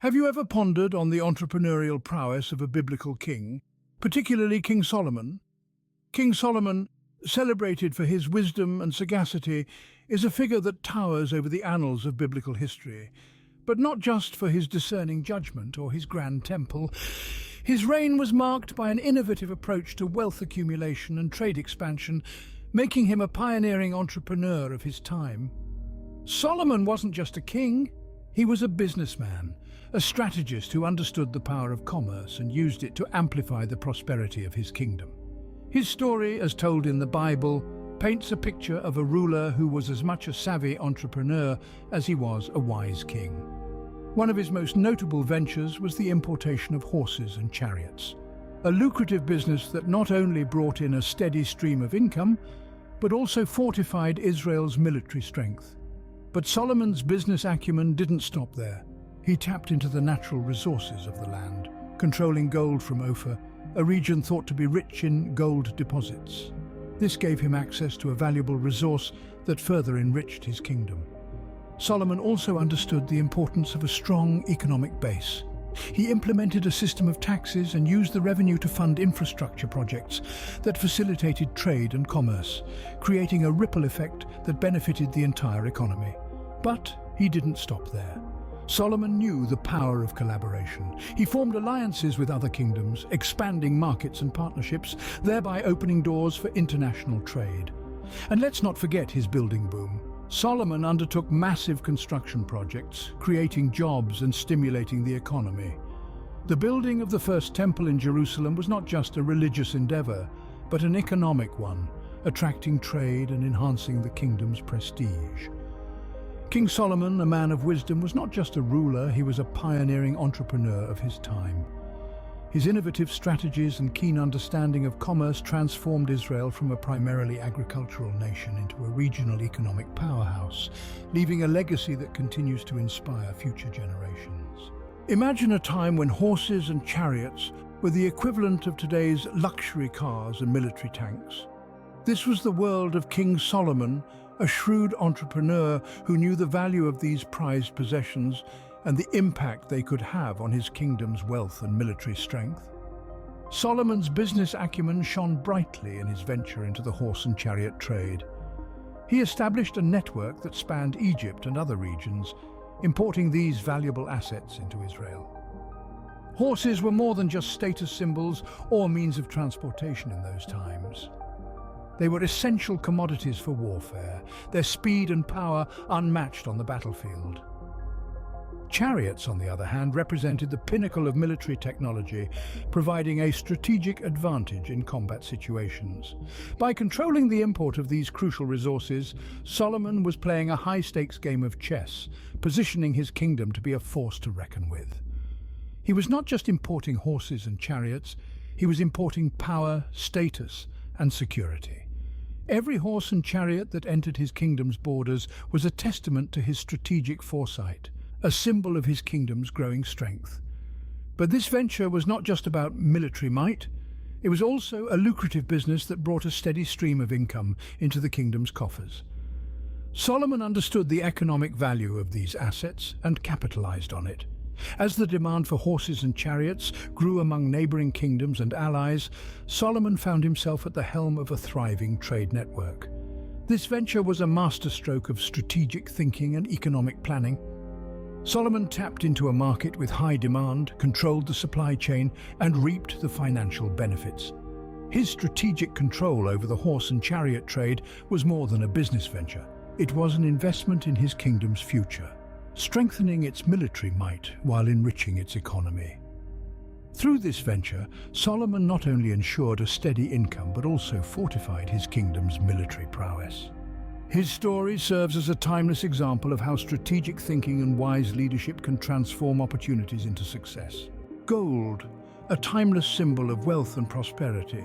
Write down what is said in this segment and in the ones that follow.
Have you ever pondered on the entrepreneurial prowess of a biblical king, particularly King Solomon? King Solomon, celebrated for his wisdom and sagacity, is a figure that towers over the annals of biblical history, but not just for his discerning judgment or his grand temple. His reign was marked by an innovative approach to wealth accumulation and trade expansion, making him a pioneering entrepreneur of his time. Solomon wasn't just a king, he was a businessman, a strategist who understood the power of commerce and used it to amplify the prosperity of his kingdom. His story, as told in the Bible, paints a picture of a ruler who was as much a savvy entrepreneur as he was a wise king. One of his most notable ventures was the importation of horses and chariots, a lucrative business that not only brought in a steady stream of income, but also fortified Israel's military strength. But Solomon's business acumen didn't stop there. He tapped into the natural resources of the land, controlling gold from Ophir, a region thought to be rich in gold deposits. This gave him access to a valuable resource that further enriched his kingdom. Solomon also understood the importance of a strong economic base. He implemented a system of taxes and used the revenue to fund infrastructure projects that facilitated trade and commerce, creating a ripple effect that benefited the entire economy. But he didn't stop there. Solomon knew the power of collaboration. He formed alliances with other kingdoms, expanding markets and partnerships, thereby opening doors for international trade. And let's not forget his building boom. Solomon undertook massive construction projects, creating jobs and stimulating the economy. The building of the first temple in Jerusalem was not just a religious endeavor, but an economic one, attracting trade and enhancing the kingdom's prestige. King Solomon, a man of wisdom, was not just a ruler, he was a pioneering entrepreneur of his time. His innovative strategies and keen understanding of commerce transformed Israel from a primarily agricultural nation into a regional economic powerhouse, leaving a legacy that continues to inspire future generations. Imagine a time when horses and chariots were the equivalent of today's luxury cars and military tanks. This was the world of King Solomon, a shrewd entrepreneur who knew the value of these prized possessions and the impact they could have on his kingdom's wealth and military strength. Solomon's business acumen shone brightly in his venture into the horse and chariot trade. He established a network that spanned Egypt and other regions, importing these valuable assets into Israel. Horses were more than just status symbols or means of transportation in those times. They were essential commodities for warfare, their speed and power unmatched on the battlefield. Chariots, on the other hand, represented the pinnacle of military technology, providing a strategic advantage in combat situations. By controlling the import of these crucial resources, Solomon was playing a high-stakes game of chess, positioning his kingdom to be a force to reckon with. He was not just importing horses and chariots, he was importing power, status, and security. Every horse and chariot that entered his kingdom's borders was a testament to his strategic foresight, a symbol of his kingdom's growing strength. But this venture was not just about military might, it was also a lucrative business that brought a steady stream of income into the kingdom's coffers. Solomon understood the economic value of these assets and capitalized on it. As the demand for horses and chariots grew among neighboring kingdoms and allies, Solomon found himself at the helm of a thriving trade network. This venture was a masterstroke of strategic thinking and economic planning. Solomon tapped into a market with high demand, controlled the supply chain, and reaped the financial benefits. His strategic control over the horse and chariot trade was more than a business venture. It was an investment in his kingdom's future, strengthening its military might while enriching its economy. Through this venture, Solomon not only ensured a steady income but also fortified his kingdom's military prowess. His story serves as a timeless example of how strategic thinking and wise leadership can transform opportunities into success. Gold, a timeless symbol of wealth and prosperity.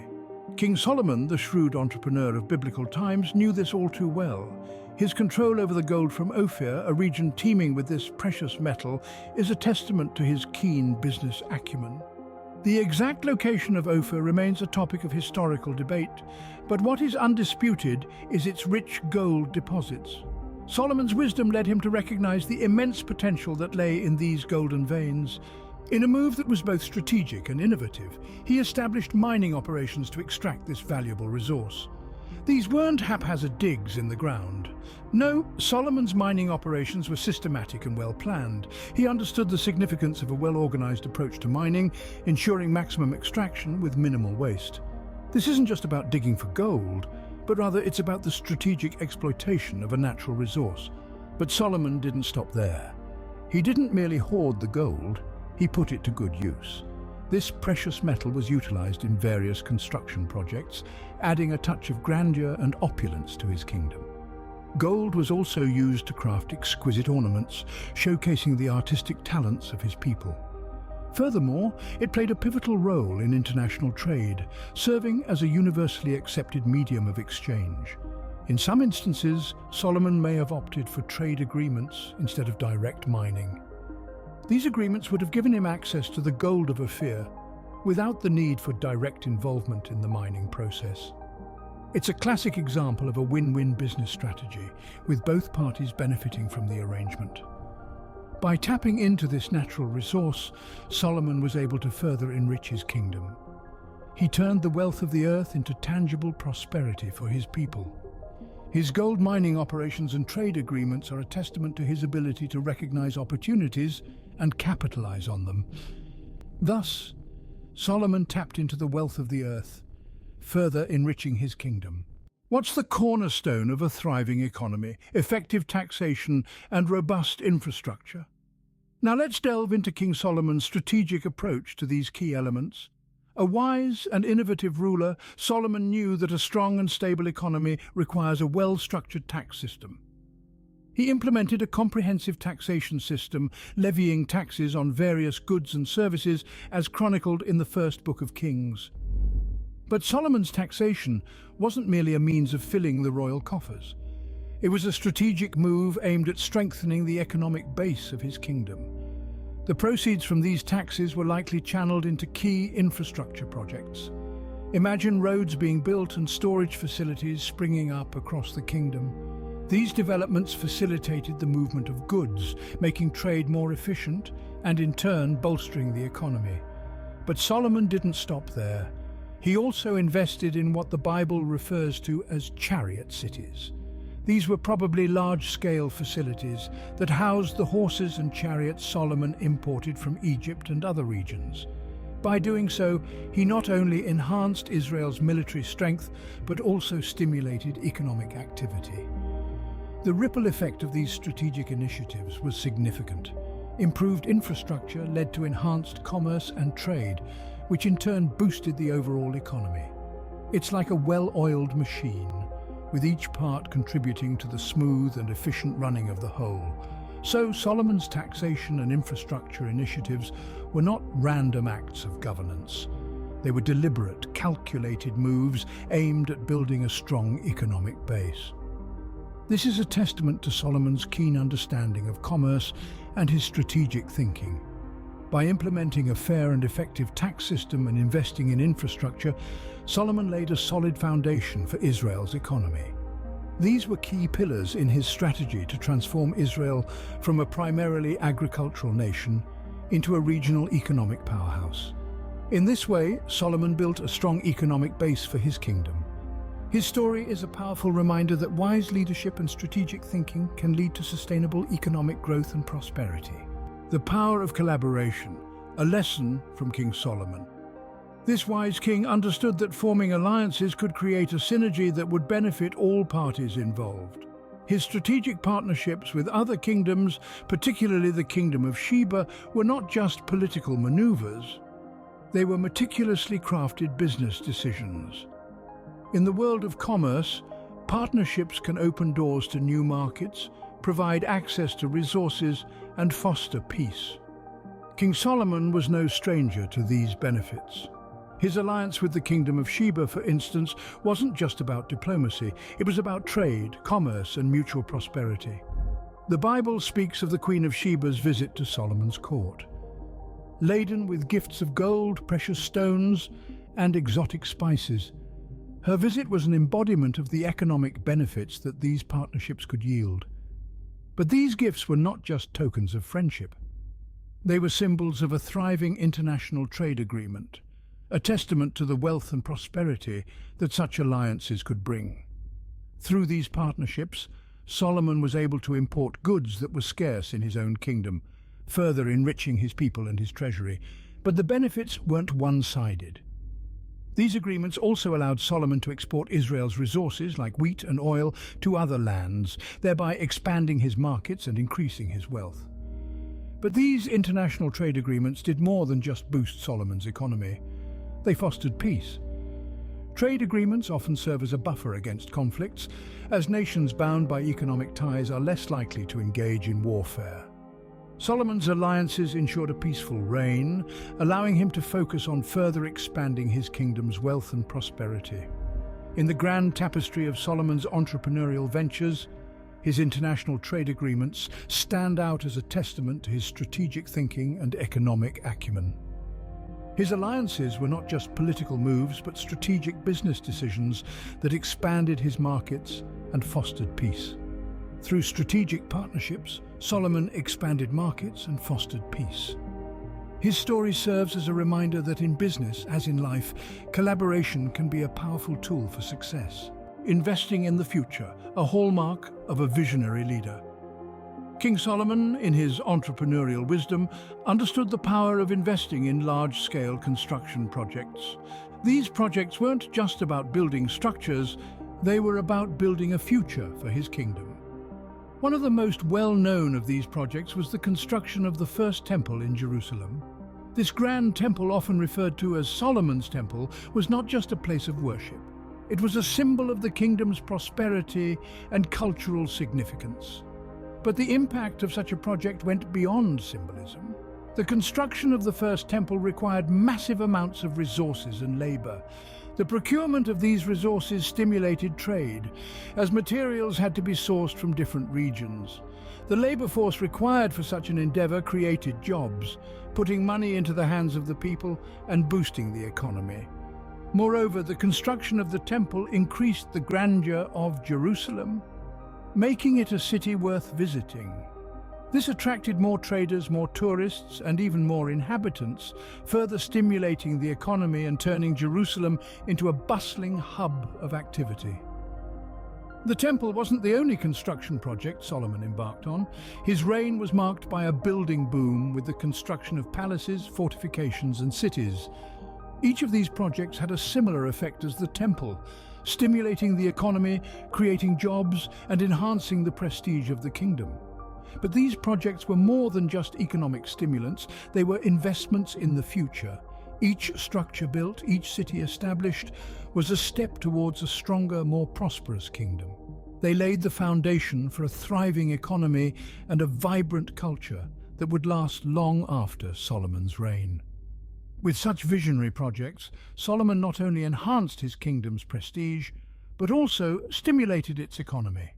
King Solomon, the shrewd entrepreneur of biblical times, knew this all too well. His control over the gold from Ophir, a region teeming with this precious metal, is a testament to his keen business acumen. The exact location of Ophir remains a topic of historical debate, but what is undisputed is its rich gold deposits. Solomon's wisdom led him to recognize the immense potential that lay in these golden veins. In a move that was both strategic and innovative, he established mining operations to extract this valuable resource. These weren't haphazard digs in the ground. No, Solomon's mining operations were systematic and well-planned. He understood the significance of a well-organized approach to mining, ensuring maximum extraction with minimal waste. This isn't just about digging for gold, but rather it's about the strategic exploitation of a natural resource. But Solomon didn't stop there. He didn't merely hoard the gold, he put it to good use. This precious metal was utilized in various construction projects, adding a touch of grandeur and opulence to his kingdom. Gold was also used to craft exquisite ornaments, showcasing the artistic talents of his people. Furthermore, it played a pivotal role in international trade, serving as a universally accepted medium of exchange. In some instances, Solomon may have opted for trade agreements instead of direct mining. These agreements would have given him access to the gold of Ophir, without the need for direct involvement in the mining process. It's a classic example of a win-win business strategy, with both parties benefiting from the arrangement. By tapping into this natural resource, Solomon was able to further enrich his kingdom. He turned the wealth of the earth into tangible prosperity for his people. His gold mining operations and trade agreements are a testament to his ability to recognize opportunities and capitalize on them. Thus, Solomon tapped into the wealth of the earth, further enriching his kingdom. What's the cornerstone of a thriving economy? Effective taxation and robust infrastructure. Now let's delve into King Solomon's strategic approach to these key elements. A wise and innovative ruler, Solomon knew that a strong and stable economy requires a well-structured tax system. He implemented a comprehensive taxation system, levying taxes on various goods and services as chronicled in the first book of Kings. But Solomon's taxation wasn't merely a means of filling the royal coffers. It was a strategic move aimed at strengthening the economic base of his kingdom. The proceeds from these taxes were likely channeled into key infrastructure projects. Imagine roads being built and storage facilities springing up across the kingdom. These developments facilitated the movement of goods, making trade more efficient and in turn bolstering the economy. But Solomon didn't stop there. He also invested in what the Bible refers to as chariot cities. These were probably large-scale facilities that housed the horses and chariots Solomon imported from Egypt and other regions. By doing so, he not only enhanced Israel's military strength, but also stimulated economic activity. The ripple effect of these strategic initiatives was significant. Improved infrastructure led to enhanced commerce and trade, which in turn boosted the overall economy. It's like a well-oiled machine, with each part contributing to the smooth and efficient running of the whole. So Solomon's taxation and infrastructure initiatives were not random acts of governance. They were deliberate, calculated moves aimed at building a strong economic base. This is a testament to Solomon's keen understanding of commerce and his strategic thinking. By implementing a fair and effective tax system and investing in infrastructure, Solomon laid a solid foundation for Israel's economy. These were key pillars in his strategy to transform Israel from a primarily agricultural nation into a regional economic powerhouse. In this way, Solomon built a strong economic base for his kingdom. His story is a powerful reminder that wise leadership and strategic thinking can lead to sustainable economic growth and prosperity. The power of collaboration, a lesson from King Solomon. This wise king understood that forming alliances could create a synergy that would benefit all parties involved. His strategic partnerships with other kingdoms, particularly the Kingdom of Sheba, were not just political maneuvers. They were meticulously crafted business decisions. In the world of commerce, partnerships can open doors to new markets, provide access to resources, and foster peace. King Solomon was no stranger to these benefits. His alliance with the Kingdom of Sheba, for instance, wasn't just about diplomacy. It was about trade, commerce, and mutual prosperity. The Bible speaks of the Queen of Sheba's visit to Solomon's court. Laden with gifts of gold, precious stones, and exotic spices, her visit was an embodiment of the economic benefits that these partnerships could yield. But these gifts were not just tokens of friendship. They were symbols of a thriving international trade agreement, a testament to the wealth and prosperity that such alliances could bring. Through these partnerships, Solomon was able to import goods that were scarce in his own kingdom, further enriching his people and his treasury. But the benefits weren't one-sided. These agreements also allowed Solomon to export Israel's resources like wheat and oil to other lands, thereby expanding his markets and increasing his wealth. But these international trade agreements did more than just boost Solomon's economy. They fostered peace. Trade agreements often serve as a buffer against conflicts, as nations bound by economic ties are less likely to engage in warfare. Solomon's alliances ensured a peaceful reign, allowing him to focus on further expanding his kingdom's wealth and prosperity. In the grand tapestry of Solomon's entrepreneurial ventures, his international trade agreements stand out as a testament to his strategic thinking and economic acumen. His alliances were not just political moves, but strategic business decisions that expanded his markets and fostered peace. Through strategic partnerships, Solomon expanded markets and fostered peace. His story serves as a reminder that in business, as in life, collaboration can be a powerful tool for success. Investing in the future, a hallmark of a visionary leader. King Solomon, in his entrepreneurial wisdom, understood the power of investing in large-scale construction projects. These projects weren't just about building structures, they were about building a future for his kingdom. One of the most well-known of these projects was the construction of the first temple in Jerusalem. This grand temple, often referred to as Solomon's Temple, was not just a place of worship. It was a symbol of the kingdom's prosperity and cultural significance. But the impact of such a project went beyond symbolism. The construction of the first temple required massive amounts of resources and labor. The procurement of these resources stimulated trade, as materials had to be sourced from different regions. The labor force required for such an endeavor created jobs, putting money into the hands of the people and boosting the economy. Moreover, the construction of the temple increased the grandeur of Jerusalem, making it a city worth visiting. This attracted more traders, more tourists, and even more inhabitants, further stimulating the economy and turning Jerusalem into a bustling hub of activity. The temple wasn't the only construction project Solomon embarked on. His reign was marked by a building boom with the construction of palaces, fortifications, and cities. Each of these projects had a similar effect as the temple, stimulating the economy, creating jobs, and enhancing the prestige of the kingdom. But these projects were more than just economic stimulants, they were investments in the future. Each structure built, each city established, was a step towards a stronger, more prosperous kingdom. They laid the foundation for a thriving economy and a vibrant culture that would last long after Solomon's reign. With such visionary projects, Solomon not only enhanced his kingdom's prestige, but also stimulated its economy.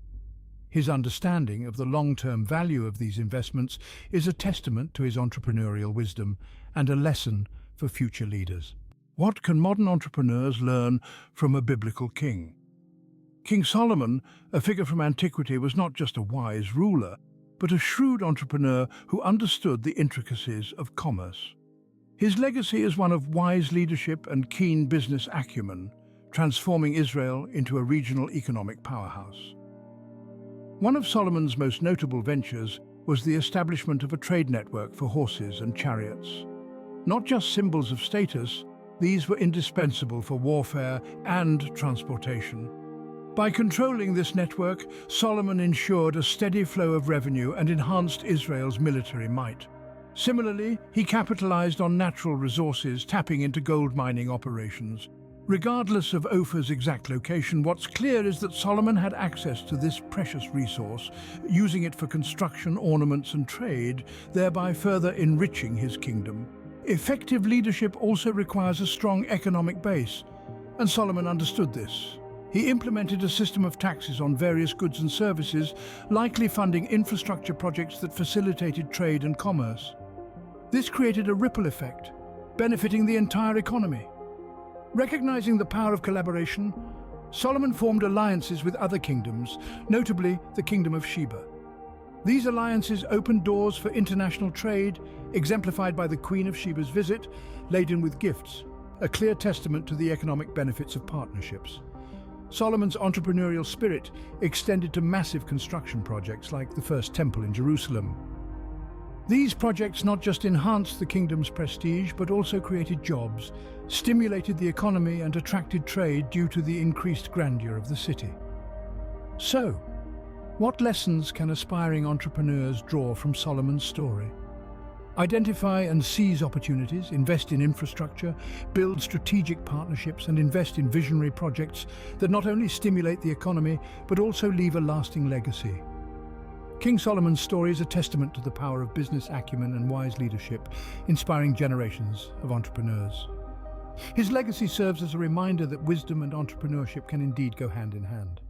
His understanding of the long-term value of these investments is a testament to his entrepreneurial wisdom and a lesson for future leaders. What can modern entrepreneurs learn from a biblical king? King Solomon, a figure from antiquity, was not just a wise ruler, but a shrewd entrepreneur who understood the intricacies of commerce. His legacy is one of wise leadership and keen business acumen, transforming Israel into a regional economic powerhouse. One of Solomon's most notable ventures was the establishment of a trade network for horses and chariots. Not just symbols of status, these were indispensable for warfare and transportation. By controlling this network, Solomon ensured a steady flow of revenue and enhanced Israel's military might. Similarly, he capitalized on natural resources, tapping into gold mining operations. Regardless of Ophir's exact location, what's clear is that Solomon had access to this precious resource, using it for construction, ornaments, and trade, thereby further enriching his kingdom. Effective leadership also requires a strong economic base, and Solomon understood this. He implemented a system of taxes on various goods and services, likely funding infrastructure projects that facilitated trade and commerce. This created a ripple effect, benefiting the entire economy. Recognizing the power of collaboration, Solomon formed alliances with other kingdoms, notably the Kingdom of Sheba. These alliances opened doors for international trade, exemplified by the Queen of Sheba's visit, laden with gifts, a clear testament to the economic benefits of partnerships. Solomon's entrepreneurial spirit extended to massive construction projects like the First Temple in Jerusalem. These projects not just enhanced the kingdom's prestige, but also created jobs, stimulated the economy and attracted trade due to the increased grandeur of the city. So, what lessons can aspiring entrepreneurs draw from Solomon's story? Identify and seize opportunities, invest in infrastructure, build strategic partnerships, and invest in visionary projects that not only stimulate the economy, but also leave a lasting legacy. King Solomon's story is a testament to the power of business acumen and wise leadership, inspiring generations of entrepreneurs. His legacy serves as a reminder that wisdom and entrepreneurship can indeed go hand in hand.